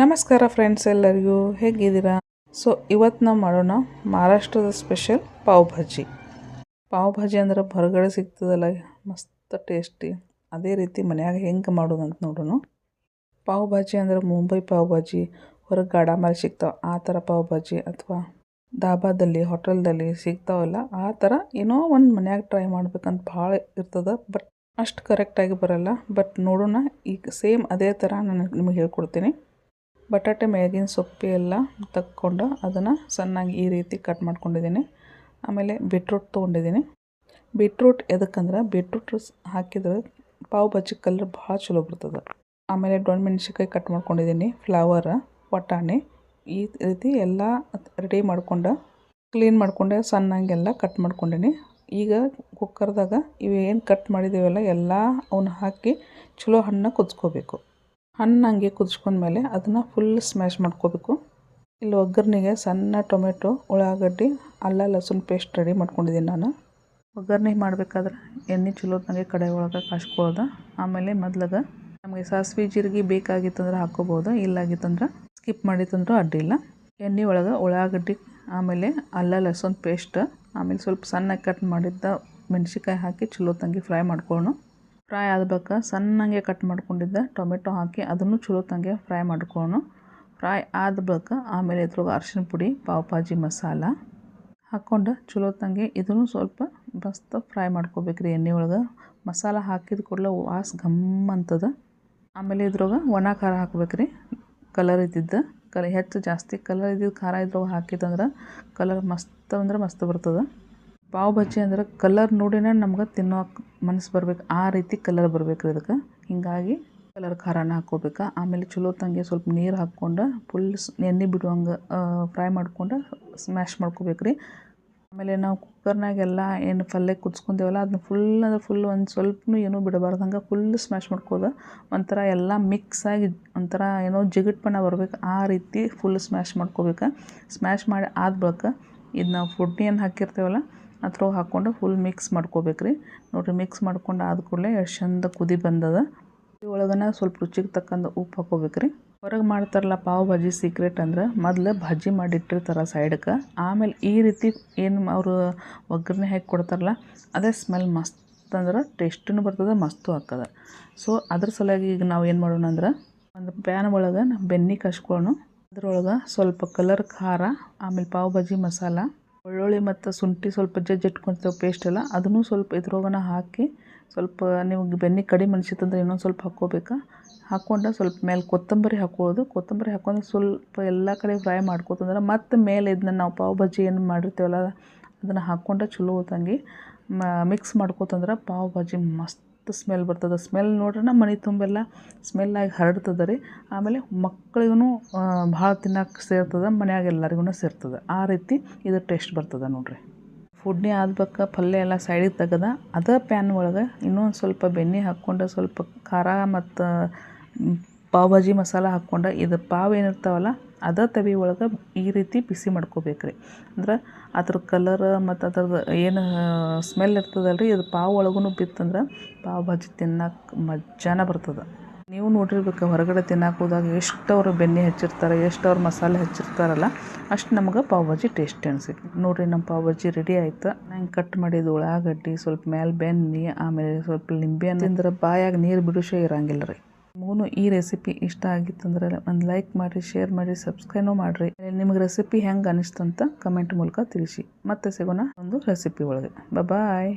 ನಮಸ್ಕಾರ ಫ್ರೆಂಡ್ಸ್, ಎಲ್ಲರಿಗೂ ಹೇಗಿದ್ದೀರಾ? ಇವತ್ತು ನಾವು ಮಾಡೋಣ ಮಹಾರಾಷ್ಟ್ರದ ಸ್ಪೆಷಲ್ ಪಾವ್ ಭಾಜಿ. ಪಾವ್ ಭಾಜಿ ಅಂದ್ರೆ ಹೊರಗಡೆ ಸಿಗ್ತದಲ್ಲ, ಮಸ್ತ್ ಟೇಸ್ಟಿ. ಅದೇ ರೀತಿ ಮನ್ಯಾಗ ಹೆಂಗೆ ಮಾಡೋದು ಅಂತ ನೋಡೋಣ. ಪಾವ್ ಭಾಜಿ ಅಂದ್ರೆ ಮುಂಬೈ ಪಾವ್ ಭಾಜಿ, ಹೊರಗೆ ಗಾಡ ಮೇಲೆ ಸಿಗ್ತಾವೆ ಆ ಥರ ಪಾವ್ ಭಾಜಿ, ಅಥವಾ ಧಾಬಾದಲ್ಲಿ ಹೋಟೆಲ್ದಲ್ಲಿ ಸಿಗ್ತಾವಲ್ಲ ಆ ಥರ ಏನೋ ಒಂದು ಮನ್ಯಾಗ ಟ್ರೈ ಮಾಡ್ಬೇಕಂತ ಭಾಳ ಇರ್ತದೆ. ಬಟ್ ಅಷ್ಟು ಕರೆಕ್ಟಾಗಿ ಬರೋಲ್ಲ. ಬಟ್ ನೋಡೋಣ, ಈಗ ಸೇಮ್ ಅದೇ ಥರ ನಾನು ನಿಮಗೆ ಹೇಳ್ಕೊಡ್ತೀನಿ. ಬಟಾಟೆ ಮ್ಯಾಗಿನ ಸೊಪ್ಪು ಎಲ್ಲ ತಕ್ಕೊಂಡು ಅದನ್ನು ಸಣ್ಣಾಗಿ ಈ ರೀತಿ ಕಟ್ ಮಾಡ್ಕೊಂಡಿದ್ದೀನಿ. ಆಮೇಲೆ ಬೀಟ್ರೂಟ್ ತೊಗೊಂಡಿದ್ದೀನಿ. ಬೀಟ್ರೂಟ್ ಎದಕ್ಕಂದ್ರೆ ಬೀಟ್ರೂಟ್ ಹಾಕಿದ್ರೆ ಪಾವ್ ಭಾಜಿ ಕಲರ್ ಭಾಳ ಚಲೋ ಬರ್ತದೆ. ಆಮೇಲೆ ದೊಣ್ಣೆ ಮೆಣಸಿನ್ಕಾಯಿ ಕಟ್ ಮಾಡ್ಕೊಂಡಿದ್ದೀನಿ, ಫ್ಲವರ್, ಬಟಾಣಿ ಈ ರೀತಿ ಎಲ್ಲ ರೆಡಿ ಮಾಡ್ಕೊಂಡು ಕ್ಲೀನ್ ಮಾಡ್ಕೊಂಡೆ ಸಣ್ಣಂಗೆಲ್ಲ ಕಟ್ ಮಾಡ್ಕೊಂಡೀನಿ. ಈಗ ಕುಕ್ಕರ್ದಾಗ ಇವೇನು ಕಟ್ ಮಾಡಿದ್ದೀವಲ್ಲ ಎಲ್ಲ ಅವನ್ನ ಹಾಕಿ ಚಲೋ ಹಣ್ಣು ಕುದಿಸ್ಕೋಬೇಕು. ಹಣ್ಣಂಗೆ ಕುದಿಸ್ಕೊಂಡ್ಮೇಲೆ ಅದನ್ನು ಫುಲ್ ಸ್ಮ್ಯಾಶ್ ಮಾಡ್ಕೋಬೇಕು. ಇಲ್ಲಿ ಒಗ್ಗರಣೆಗೆ ಸಣ್ಣ ಟೊಮೆಟೊ, ಉಳ್ಳಾಗಡ್ಡಿ, ಅಲ್ಲ ಲಸೂನ್ ಪೇಸ್ಟ್ ರೆಡಿ ಮಾಡ್ಕೊಂಡಿದ್ದೀನಿ ನಾನು. ಒಗ್ಗರಣೆ ಮಾಡಬೇಕಾದ್ರೆ ಎಣ್ಣೆ ಚಲೋತ್ನಾಗೆ ಕಡೆ ಒಳಗೆ ಕಾಸ್ಕೊಳ್ಳೋದು. ಆಮೇಲೆ ಮೊದ್ಲಿಗೆ ನಮಗೆ ಸಾಸಿವೆ ಜೀರಿಗೆ ಬೇಕಾಗಿತ್ತಂದ್ರೆ ಹಾಕೋಬೋದು, ಇಲ್ಲಾಗಿತ್ತಂದ್ರೆ ಸ್ಕಿಪ್ ಮಾಡಿತ್ತಂದ್ರೂ ಅಡ್ಡಿಲ್ಲ. ಎಣ್ಣೆ ಒಳಗೆ ಉಳ್ಳಾಗಡ್ಡಿ, ಆಮೇಲೆ ಅಲ್ಲ ಲಸೂನ್ ಪೇಸ್ಟ್, ಆಮೇಲೆ ಸ್ವಲ್ಪ ಸಣ್ಣ ಕಟ್ ಮಾಡಿದ್ದ ಮೆಣಸಿನ್ಕಾಯಿ ಹಾಕಿ ಚಲೋತ್ನಾಗೆ ಫ್ರೈ ಮಾಡ್ಕೊಳ್ಳೋಣ. ಫ್ರೈ ಆದ್ಬೇಕು ಸಣ್ಣಗೆ ಕಟ್ ಮಾಡ್ಕೊಂಡಿದ್ದ ಟೊಮೆಟೊ ಹಾಕಿ ಅದನ್ನು ಚಲೋತ್ನಾಗೆ ಫ್ರೈ ಮಾಡ್ಕೊಳ್ಳೋಣ. ಫ್ರೈ ಆದ್ಬೇಕು ಆಮೇಲೆ ಇದ್ರಾಗ ಅರಿಶಿನ ಪುಡಿ, ಪಾವ್ ಭಾಜಿ ಮಸಾಲ ಹಾಕ್ಕೊಂಡು ಚಲೋತ್ನಾಗೆ ಇದನ್ನು ಸ್ವಲ್ಪ ಮಸ್ತ್ ಫ್ರೈ ಮಾಡ್ಕೋಬೇಕ್ರಿ ಎಣ್ಣೆ ಒಳಗೆ. ಮಸಾಲ ಹಾಕಿದ ಕೂಡಲೇ ವಾಸ ಘಮ್ ಅಂತದ. ಆಮೇಲೆ ಇದ್ರಾಗ ಒಣ ಖಾರ ಹಾಕ್ಬೇಕ್ರಿ, ಕಲರ್ ಇದ್ದಿದ್ದು. ಹೆಚ್ಚು ಜಾಸ್ತಿ ಕಲರ್ ಇದ್ದಿದ್ದು ಖಾರ ಇದ್ರಾಗ ಹಾಕಿದಂದ್ರೆ ಕಲರ್ ಮಸ್ತ್ ಅಂದ್ರೆ ಮಸ್ತ್ ಬರ್ತದೆ. ಪಾವ್ ಭಾಜಿ ಅಂದ್ರೆ ಕಲರ್ ನೋಡಿನೇ ನಮ್ಗೆ ತಿನ್ನೋಕೆ ಮನಸ್ಸು ಬರ್ಬೇಕು, ಆ ರೀತಿ ಕಲರ್ ಬರ್ಬೇಕು ರೀ ಇದಕ್ಕೆ. ಹೀಗಾಗಿ ಕಲರ್ ಖಾರನ ಹಾಕ್ಕೋಬೇಕು. ಆಮೇಲೆ ಚಲೋತ್ತಂಗೆ ಸ್ವಲ್ಪ ನೀರು ಹಾಕ್ಕೊಂಡು ಫುಲ್ ಎಣ್ಣೆ ಬಿಡುವಂಗೆ ಫ್ರೈ ಮಾಡ್ಕೊಂಡು ಸ್ಮ್ಯಾಶ್ ಮಾಡ್ಕೋಬೇಕ್ರಿ. ಆಮೇಲೆ ನಾವು ಕುಕ್ಕರ್ನಾಗೆಲ್ಲ ಏನು ಪಲ್ಯ ಕುದಿಸ್ಕೊಂಡೇವಲ್ಲ ಅದನ್ನ ಫುಲ್ ಒಂದು ಸ್ವಲ್ಪನೂ ಏನೂ ಬಿಡಬಾರ್ದು, ಫುಲ್ ಸ್ಮ್ಯಾಶ್ ಮಾಡ್ಕೋದು. ಒಂಥರ ಎಲ್ಲ ಮಿಕ್ಸಾಗಿ ಒಂಥರ ಏನೋ ಜಿಗಟ್ಪಣ ಬರ್ಬೇಕು, ಆ ರೀತಿ ಫುಲ್ ಸ್ಮ್ಯಾಶ್ ಮಾಡ್ಕೋಬೇಕು. ಸ್ಮ್ಯಾಶ್ ಮಾಡಿ ಆದ ಬಳಿಕ ಇದು ನಾವು ಫುಡ್ಡಿಯನ್ನು ಹಾಕಿರ್ತೇವಲ್ಲ ಅದ್ರೊಳಗೆ ಹಾಕ್ಕೊಂಡು ಫುಲ್ ಮಿಕ್ಸ್ ಮಾಡ್ಕೋಬೇಕ್ರಿ. ನೋಡಿರಿ, ಮಿಕ್ಸ್ ಮಾಡ್ಕೊಂಡು ಆದ ಕೂಡಲೇ ಎಷ್ಟು ಚಂದ ಕುದಿ ಬಂದದ. ಒಳಗನ ಸ್ವಲ್ಪ ರುಚಿಗೆ ತಕ್ಕಂಥ ಉಪ್ಪು ಹಾಕೋಬೇಕ್ರಿ. ಹೊರಗೆ ಮಾಡ್ತಾರಲ್ಲ ಪಾವ್ ಭಾಜಿ ಸೀಕ್ರೆಟ್ ಅಂದ್ರೆ ಮೊದಲು ಭಾಜಿ ಮಾಡಿಟ್ಟಿರ್ತಾರೆ ಸೈಡ್ಗೆ, ಆಮೇಲೆ ಈ ರೀತಿ ಏನು ಅವರು ಒಗ್ಗರಣೆ ಹಾಕಿ ಕೊಡ್ತಾರಲ್ಲ ಅದೇ ಸ್ಮೆಲ್ ಮಸ್ತ್ ಅಂದ್ರೆ ಟೇಸ್ಟೂ ಬರ್ತದೆ, ಮಸ್ತು ಆಗ್ತದೆ. ಅದ್ರ ಸಲುವಾಗಿ ಈಗ ನಾವು ಏನು ಮಾಡೋಣ ಅಂದ್ರೆ ಒಂದು ಪ್ಯಾನ್ ಒಳಗೆ ಬೆಣ್ಣೆ ಕಾಸ್ಕೊಳ್ಳೋಣ. ಅದ್ರೊಳಗೆ ಸ್ವಲ್ಪ ಕಲರ್ ಖಾರ, ಆಮೇಲೆ ಪಾವ್ ಭಾಜಿ ಮಸಾಲ, ಬೆಳ್ಳುಳ್ಳಿ ಮತ್ತು ಶುಂಠಿ ಸ್ವಲ್ಪ ಇಟ್ಕೊಳ್ತೇವೆ ಪೇಸ್ಟ್ ಎಲ್ಲ, ಅದನ್ನು ಸ್ವಲ್ಪ ಇದ್ರೊಳಗನ ಹಾಕಿ ಸ್ವಲ್ಪ ನಿಮಗೆ ಬೆಣ್ಣೆ ಕಡಿಮೆ ಅನಿಸಿತ್ತಂದ್ರೆ ಇನ್ನೊಂದು ಸ್ವಲ್ಪ ಹಾಕ್ಕೋಬೇಕು. ಹಾಕ್ಕೊಂಡು ಸ್ವಲ್ಪ ಮೇಲೆ ಕೊತ್ತಂಬರಿ ಹಾಕ್ಕೊಳ್ಳೋದು. ಕೊತ್ತಂಬರಿ ಹಾಕ್ಕೊಂಡು ಸ್ವಲ್ಪ ಎಲ್ಲ ಕಡೆ ಫ್ರೈ ಮಾಡ್ಕೊತಂದ್ರೆ ಮತ್ತು ಮೇಲೆ ಇದನ್ನ ನಾವು ಪಾವ್ ಭಾಜಿ ಏನು ಮಾಡಿರ್ತೀವಲ್ಲ ಅದನ್ನು ಹಾಕ್ಕೊಂಡು ಚಲೋ ಹೊತ್ತಂಗೆ ಮಿಕ್ಸ್ ಮಾಡ್ಕೊತಂದ್ರೆ ಪಾವ್ ಭಾಜಿ ಮಸ್ತ್ ಸ್ಮೆಲ್ ಬರ್ತದೆ. ಸ್ಮೆಲ್ ನೋಡ್ರೆ ಮನೆ ತುಂಬೆಲ್ಲ ಸ್ಮೆಲ್ಲಾಗಿ ಹರಡ್ತದೆ ರೀ. ಆಮೇಲೆ ಮಕ್ಕಳಿಗೂ ಭಾಳ ತಿನ್ನೋಕೆ ಸೇರ್ತದೆ, ಮನ್ಯಾಗ ಎಲ್ಲರಿಗೂ ಸೇರ್ತದೆ. ಆ ರೀತಿ ಇದು ಟೇಸ್ಟ್ ಬರ್ತದೆ ನೋಡಿರಿ. ಫುಡ್ನಿ ಆದ್ಬೇಕು ಪಲ್ಯ ಎಲ್ಲ ಸೈಡಿಗೆ ತೆಗೆದ ಅದೇ ಪ್ಯಾನ್ ಒಳಗೆ ಇನ್ನೊಂದು ಸ್ವಲ್ಪ ಬೆಣ್ಣೆ ಹಾಕ್ಕೊಂಡು ಸ್ವಲ್ಪ ಖಾರ ಮತ್ತು ಪಾವ್ ಭಾಜಿ ಮಸಾಲ ಹಾಕ್ಕೊಂಡು ಇದು ಪಾವ್ ಏನಿರ್ತಾವಲ್ಲ ಅದೇ ತವಿ ಒಳಗೆ ಈ ರೀತಿ ಬಿಸಿ ಮಾಡ್ಕೋಬೇಕ್ರಿ. ಅಂದ್ರೆ ಅದ್ರ ಕಲರ್ ಮತ್ತು ಅದ್ರದ್ದು ಏನು ಸ್ಮೆಲ್ ಇರ್ತದಲ್ಲ ರೀ, ಇದು ಪಾವ್ ಒಳಗೂ ಬಿತ್ತಂದ್ರೆ ಪಾವ್ ಭಾಜಿ ತಿನ್ನೋಕೆ ಮಜಾನ ಬರ್ತದೆ. ನೀವು ನೋಡಿರ್ಬೇಕು, ಹೊರಗಡೆ ತಿನ್ನಕ್ಕೆ ಹೋದಾಗ ಎಷ್ಟು ಅವರು ಬೆಣ್ಣೆ ಹಚ್ಚಿರ್ತಾರೆ, ಎಷ್ಟು ಅವ್ರು ಮಸಾಲೆ ಹಚ್ಚಿರ್ತಾರಲ್ಲ ಅಷ್ಟು ನಮ್ಗೆ ಪಾವ್ ಭಾಜಿ ಟೇಸ್ಟ್ ಅನಿಸುತ್ತೆ. ನೋಡಿರಿ, ನಮ್ಮ ಪಾವ್ ಭಾಜಿ ರೆಡಿ ಆಯ್ತು. ನಂಗೆ ಕಟ್ ಮಾಡಿದ್ದು ಉಳ್ಳಾಗಡ್ಡಿ, ಸ್ವಲ್ಪ ಮೇಲೆ ಬೆಣ್ಣೆ, ಆಮೇಲೆ ಸ್ವಲ್ಪ ಲಿಂಬೆ ಹಣ್ಣು ತಿಂದ್ರೆ ಬಾಯಾಗ ನೀರು ಬಿಡುಸೇ ಇರೋಂಗಿಲ್ಲ ರೀ. ನಿಮಗೂ ಈ ರೆಸಿಪಿ ಇಷ್ಟ ಆಗಿತ್ತಂದ್ರೆ ಒಂದು ಲೈಕ್ ಮಾಡಿರಿ, ಶೇರ್ ಮಾಡಿರಿ, ಸಬ್ಸ್ಕ್ರೈಬ್ ಮಾಡಿರಿ. ನಿಮ್ಗೆ ರೆಸಿಪಿ ಹೆಂಗೆ ಅನಿಸ್ತಂತ ಕಮೆಂಟ್ ಮೂಲಕ ತಿಳಿಸಿ. ಮತ್ತೆ ಸಿಗೋಣ ಒಂದು ರೆಸಿಪಿ ಒಳಗೆ. ಬಾಯ್.